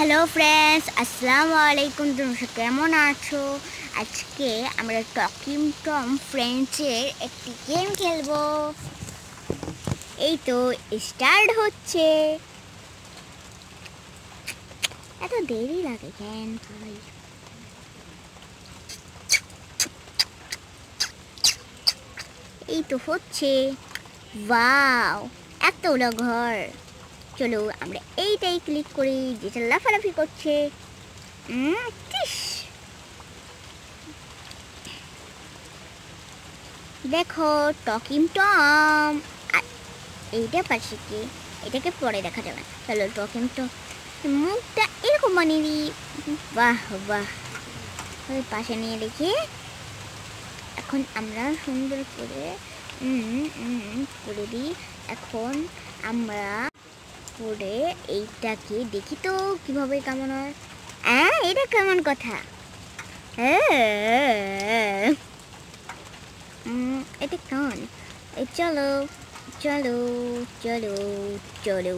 Hello friends, আসসালামু আলাইকুম। তোমরা কেমন আছো? আজকে আমরা টকিং টম ফ্রেন্ডসের একটি গেম খেলবো। এই তো স্টার্ট হচ্ছে। এত দেরি লাগে কেন ভাই? এই তো হচ্ছে। ওয়াও, এতগুলো ঘর। চলো আমরা এইটাই ক্লিক করি যেটা লাফালাফি করছে। দেখো টকিং টম। এইটা পাশে কি? এটাকে পরে দেখা যাবে। চলো টকিং টম মুখটা এরকম বানিয়ে দিই। বাহ বাহ, ওই পাশে নিয়ে দেখি। এখন আমরা সুন্দর করে করে দিই। এখন আমরা করে এইটাকে দেখি তো কিভাবে কেমন হয়। এটা কেমন কথা? এটা কেমন? চলো চলো চলো চলো।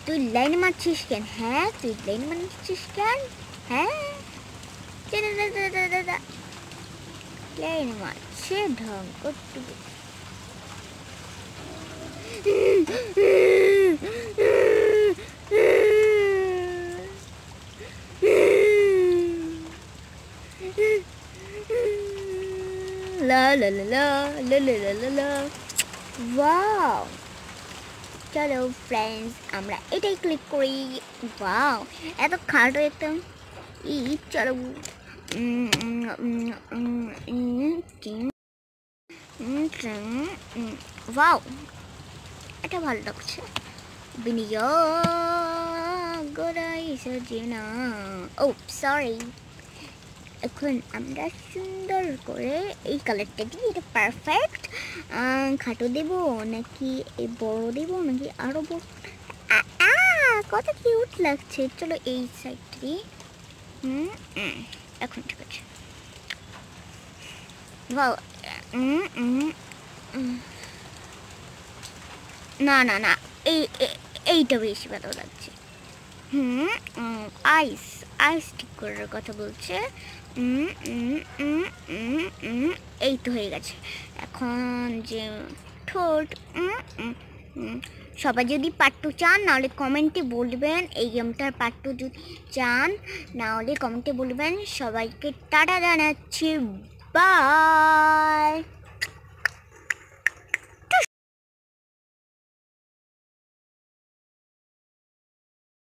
তুই লাইন মারছিস কেন? তুই লাইন মারছিস কেন? লাইন মারছে ঢং করতে। লা লা লা লা লা লা লা লা। ওয়াও, চলো ফ্রেন্ডস আমরা এটাই ক্লিক করি। ওয়াও, এত খাটো একদম। চলো। ওয়াও, এটা ভালো লাগছে। ও সরি। এখন আমরা সুন্দর করে এই কালারটা দিই। এটা পারফেক্ট। খাটো দেব নাকি বড় দেব নাকি আরো বড়? কত কিউট লাগছে। চলো এই সাইডটি। এখন ঠিক আছে। না না না, এইটা বেশি ভালো লাগছে। আইস আইস ঠিক করার কথা বলছে। এই তো হয়ে গেছে। এখন যে ঠোঁট। সবাই যদি পার্ট 2 চান নাহলে কমেন্টে বলবেন। এই গেমটার পার্ট 2 যদি চান নাহলে কমেন্টে বলবেন। সবাইকে টাটা জানাচ্ছি। বাই।